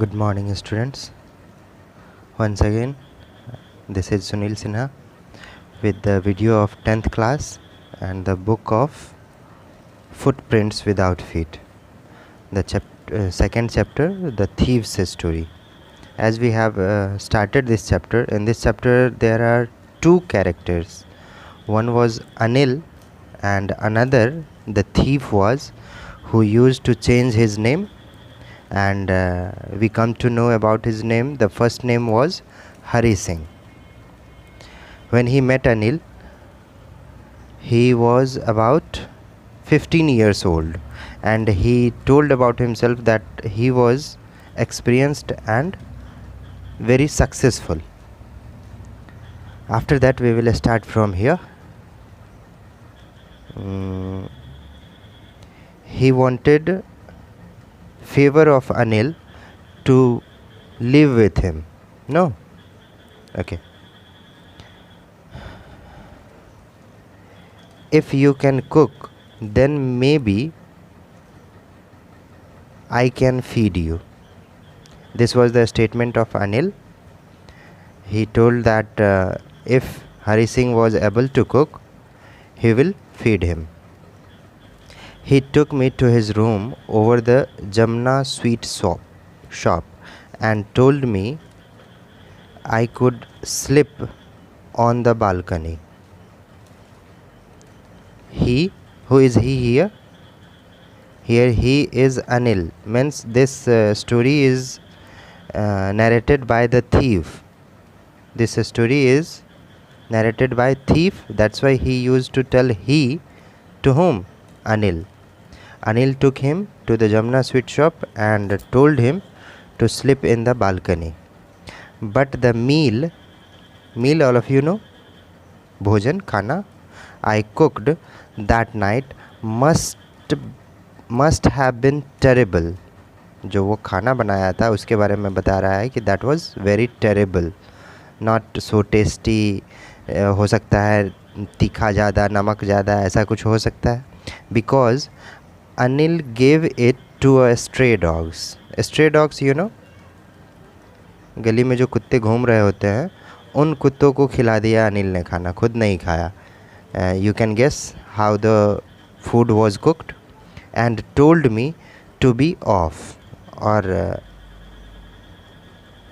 Good morning, students. Once again, this is Sunil Sinha with the video of 10th class and the book of Footprints Without Feet. The second chapter, The Thief's Story. As we have started this chapter, in this chapter there are two characters. One was Anil and another, the thief was, who used to change his name, and we come to know about his name. The first name was Hari Singh. When he met Anil, he was about 15 years old, and he told about himself that he was experienced and very successful. After that we will start from here. He wanted favor of Anil to live with him. No? Okay. If you can cook, then maybe I can feed you. This was the statement of Anil. He told that if Hari Singh was able to cook, he will feed him. He took me to his room over the Jamna sweet shop and told me I could slip on the balcony. He, who is he here? Here he is Anil. Means this story is narrated by the thief. This story is narrated by thief. That's why he used to tell he to whom? Anil. Anil took him to the Jamna sweet shop and told him to slip in the balcony. But the meal all of you know, bhojan, khana, I cooked that night must have been terrible. जो वो खाना बनाया था उसके बारे में बता रहा है कि that was very terrible, not so tasty. हो सकता है तीखा ज़्यादा, नमक ज़्यादा, ऐसा कुछ हो सकता है. Because Anil gave it to a stray dogs. Stray dogs, you know, गली में जो कुत्ते घूम रहे होते हैं, उन कुत्तों को खिला दिया अनिल ने खाना, खुद नहीं खाया. You can guess how the food was cooked and told me to be off. और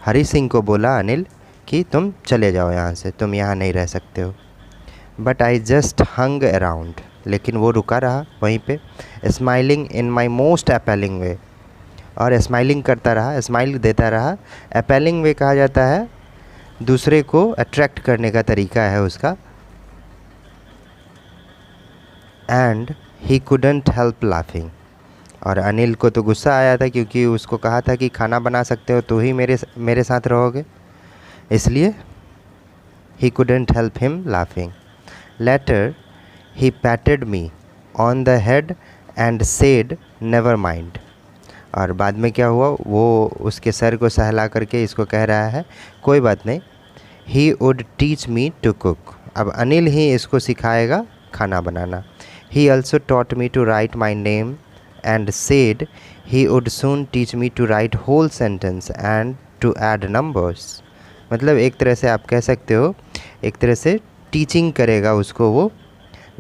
हरी सिंह को बोला अनिल कि तुम चले जाओ यहाँ से, तुम यहाँ नहीं रह सकते हो. But I just hung around. लेकिन वो रुका रहा वहीं पे, smiling in my most appealing way. और स्माइलिंग करता रहा, स्माइल देता रहा. अपीलिंग वे कहा जाता है दूसरे को अट्रैक्ट करने का तरीका है उसका. And he couldn't help laughing. और अनिल को तो गुस्सा आया था क्योंकि उसको कहा था कि खाना बना सकते हो तो ही मेरे साथ रहोगे, इसलिए he couldn't help him laughing. Later he patted me on the head and said never mind. और बाद में क्या हुआ, वो उसके सर को सहला करके इसको कह रहा है कोई बात नहीं. He would teach me to cook. अब अनिल ही इसको सिखाएगा खाना बनाना. He also taught me to write my name and said he would soon teach me to write whole sentence and to add numbers. मतलब एक तरह से आप कह सकते हो, एक तरह से टीचिंग करेगा उसको, वो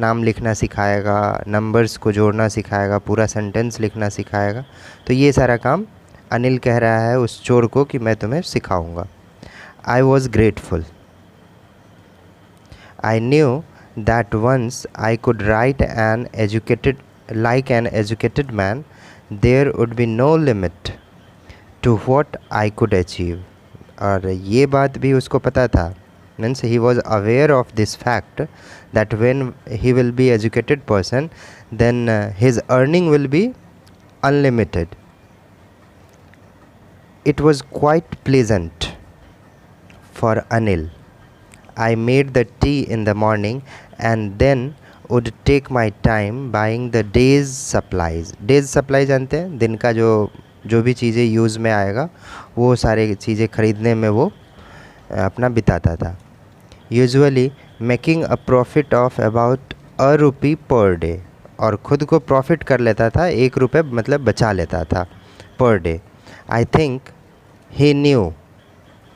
नाम लिखना सिखाएगा, नंबर्स को जोड़ना सिखाएगा, पूरा सेंटेंस लिखना सिखाएगा. तो ये सारा काम अनिल कह रहा है उस चोर को कि मैं तुम्हें सिखाऊंगा. I was grateful. I knew that once I could write like an educated man, there would be no limit to what I could achieve. और ये बात भी उसको पता था. Means he was aware of this fact that when he will be educated person, then his earning will be unlimited. It was quite pleasant for Anil. I made the tea in the morning and then would take my time buying the day's supplies. Day's supply जानते हैं, दिन का जो भी चीज़ें use में आएगा वो सारे चीज़ें ख़रीदने में वो अपना बिताता था. Usually making a profit of about ₹1 per day. और ख़ुद को प्रॉफिट कर लेता था, ₹1 मतलब बचा लेता था per day. I think he new,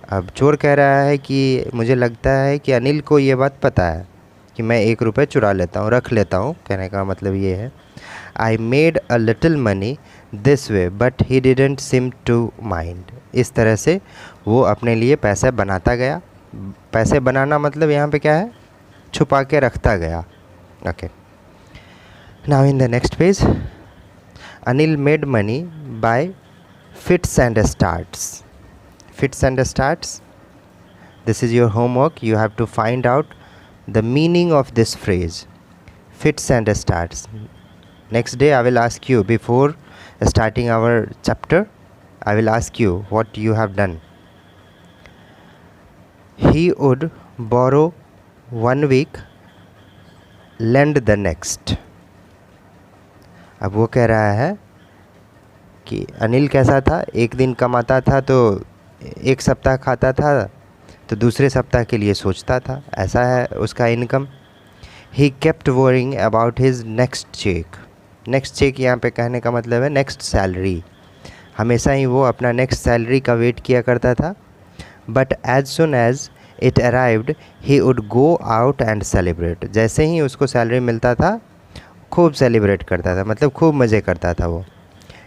अब चोर कह रहा है कि मुझे लगता है कि अनिल को ये बात पता है कि मैं 1 रुपये चुरा लेता हूँ, रख लेता हूँ। कहने का मतलब ये है, I made a little money this way but he didn't seem to mind. इस तरह से वो अपने लिए पैसे बनाता गया। पैसे बनाना मतलब यहाँ पे क्या है, छुपा के रखता गया। Okay, now in the next page, Anil made money by fits and starts. Fits and starts. This is your homework. You have to find out the meaning of this phrase. Fits and starts. Next day I will ask you, before starting our chapter, I will ask you what you have done. He would borrow 1 week, lend the next. अब वो कह रहा है कि अनिल कैसा था, एक दिन कमाता था तो 1 सप्ताह खाता था, तो दूसरे सप्ताह के लिए सोचता था, ऐसा है उसका income. He kept worrying about his next cheque. Next cheque यहाँ पे कहने का मतलब है नेक्स्ट सैलरी। हमेशा ही वो अपना नेक्स्ट सैलरी का वेट किया करता था। But as soon as it arrived he would go out and celebrate. जैसे ही उसको सैलरी मिलता था खूब सेलिब्रेट करता था, मतलब खूब मज़े करता था वो।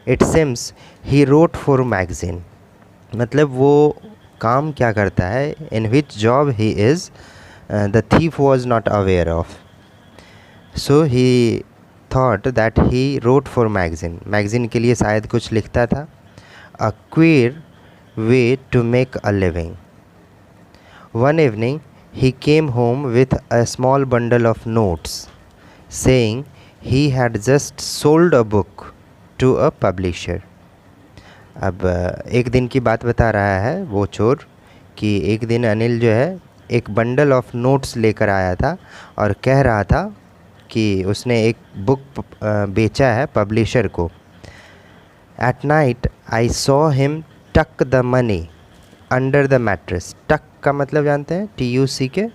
It seems he wrote for magazine, मतलब वो काम क्या करता है, in which job he is the thief was not aware of. So he thought that he wrote for magazine, magazine के लिए शायद कुछ लिखता था। A queer way to make a living. One evening he came home with a small bundle of notes saying he had just sold a book to a publisher. अब एक दिन की बात बता रहा है वो चोर कि एक दिन अनिल जो है एक बंडल ऑफ नोट्स लेकर आया था और कह रहा था कि उसने एक बुक बेचा है पब्लिशर को। At night I saw him tuck the money under the mattress. Tuck का मतलब जानते हैं, TUCK।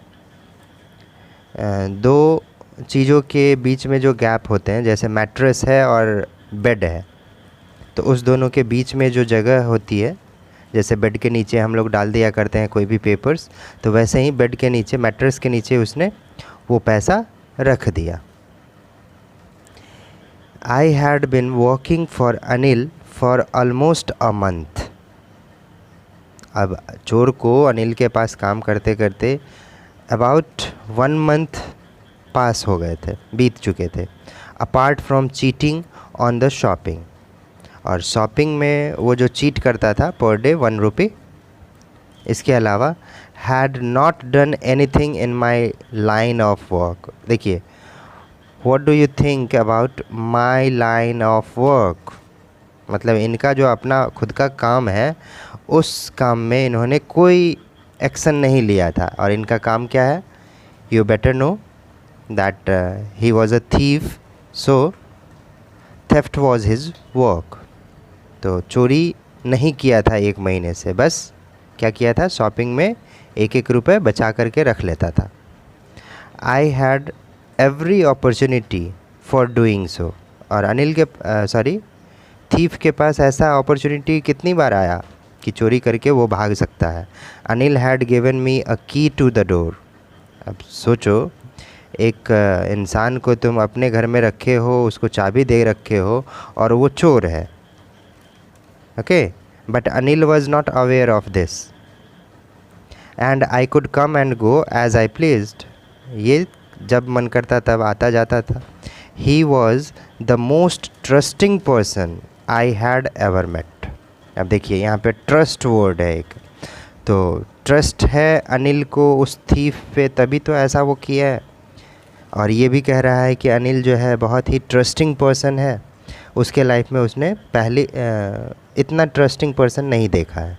दो चीज़ों के बीच में जो गैप होते हैं, जैसे मैट्रेस है और बेड है, तो उस दोनों के बीच में जो जगह होती है, जैसे बेड के नीचे हम लोग डाल दिया करते हैं कोई भी पेपर्स, तो वैसे ही बेड के नीचे, मैट्रेस के नीचे उसने वो पैसा रख दिया। I had been working for Anil for almost a month. अब चोर को अनिल के पास काम करते करते अबाउट 1 मंथ पास हो गए थे, बीत चुके थे। Apart from cheating on the shopping, और शॉपिंग में वो जो चीट करता था पर डे 1 रुपये, इसके अलावा had not done anything in my line of work. देखिए, what do you think about my line of work, मतलब इनका जो अपना खुद का काम है उस काम में इन्होंने कोई एक्शन नहीं लिया था। और इनका काम क्या है, you better know that he was a thief, so theft was his work. तो चोरी नहीं किया था 1 महीने से, बस क्या किया था, शॉपिंग में 1-1 रुपये बचा करके रख लेता था। I had every opportunity for doing so. और अनिल के थीफ के पास ऐसा अपॉर्चुनिटी कितनी बार आया कि चोरी करके वो भाग सकता है। अनिल हैड गिवन मी अ की टू द डोर। अब सोचो, एक इंसान को तुम अपने घर में रखे हो, उसको चाबी दे रखे हो और वो चोर है। Okay, but Anil was not aware of this and I could come and go as I pleased. ये जब मन करता तब आता जाता था। He was the most trusting person I had ever met. अब देखिए यहाँ पे ट्रस्ट वर्ड है एक, तो ट्रस्ट है अनिल को उस थीफ पे, तभी तो ऐसा वो किया है। और ये भी कह रहा है कि अनिल जो है बहुत ही ट्रस्टिंग पर्सन है, उसके लाइफ में उसने पहले इतना ट्रस्टिंग पर्सन नहीं देखा है।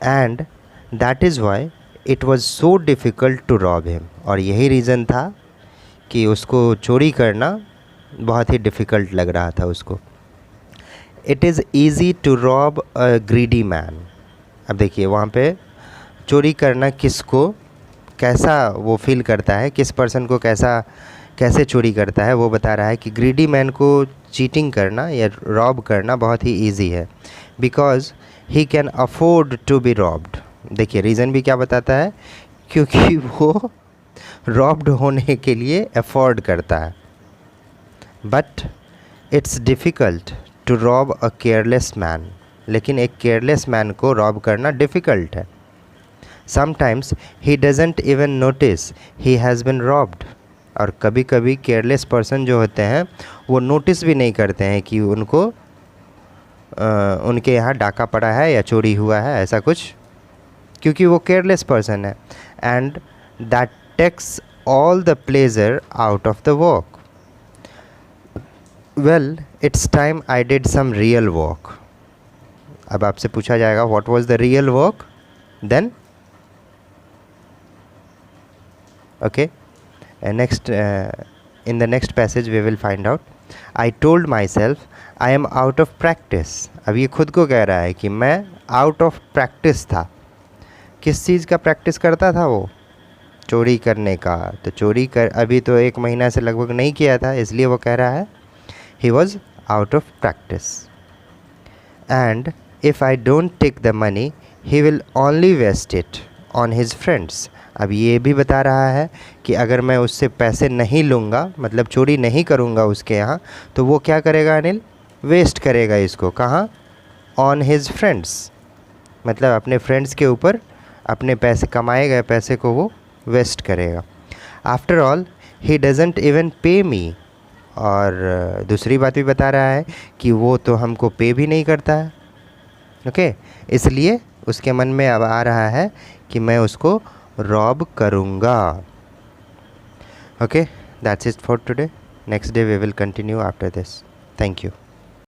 And that is why it was so difficult to rob him. और यही रीज़न था कि उसको चोरी करना बहुत ही डिफ़िकल्ट लग रहा था उसको। It is easy to rob a greedy man. अब देखिए वहाँ पे चोरी करना किसको कैसा वो फील करता है, किस पर्सन को कैसा कैसे चोरी करता है वो बता रहा है कि ग्रीडी मैन को चीटिंग करना या रॉब करना बहुत ही ईजी है, because he can afford to be robbed. देखिए रीज़न भी क्या बताता है, क्योंकि वो रॉब्ड होने के लिए अफोर्ड करता है। But it's difficult to rob a careless man, लेकिन एक केयरलेस मैन को रॉब करना डिफ़िकल्ट है। Sometimes he doesn't even notice he has been robbed, और कभी कभी केयरलेस पर्सन जो होते हैं वो नोटिस भी नहीं करते हैं कि उनको उनके यहाँ डाका पड़ा है या चोरी हुआ है, ऐसा कुछ, क्योंकि वो केयरलेस पर्सन है। And that takes all the pleasure out of the work. Well it's time I did some real work. अब आपसे पूछा जाएगा what was the real work, then okay, in the next passage we will find out. I told myself I am out of practice. अब ये खुद को कह रहा है कि मैं out of practice था। किस चीज़ का प्रैक्टिस करता था वो? चोरी करने का। तो चोरी कर अभी तो 1 महीना से लगभग नहीं किया था, इसलिए वो कह रहा है he was out of practice. And if I don't take the money he will only waste it on his friends. अब ये भी बता रहा है कि अगर मैं उससे पैसे नहीं लूँगा, मतलब चोरी नहीं करूँगा उसके यहाँ, तो वो क्या करेगा अनिल? वेस्ट करेगा इसको। कहाँ? ऑन हिज फ्रेंड्स, मतलब अपने फ्रेंड्स के ऊपर अपने पैसे, कमाए गए पैसे को वो वेस्ट करेगा। After all he doesn't even पे मी, और दूसरी बात भी बता रहा है कि वो तो हमको पे भी नहीं करता है। ओके, इसलिए उसके मन में अब आ रहा है कि मैं उसको रॉब करूँगा। Okay, that's it for today. Next day we will continue after this. Thank you.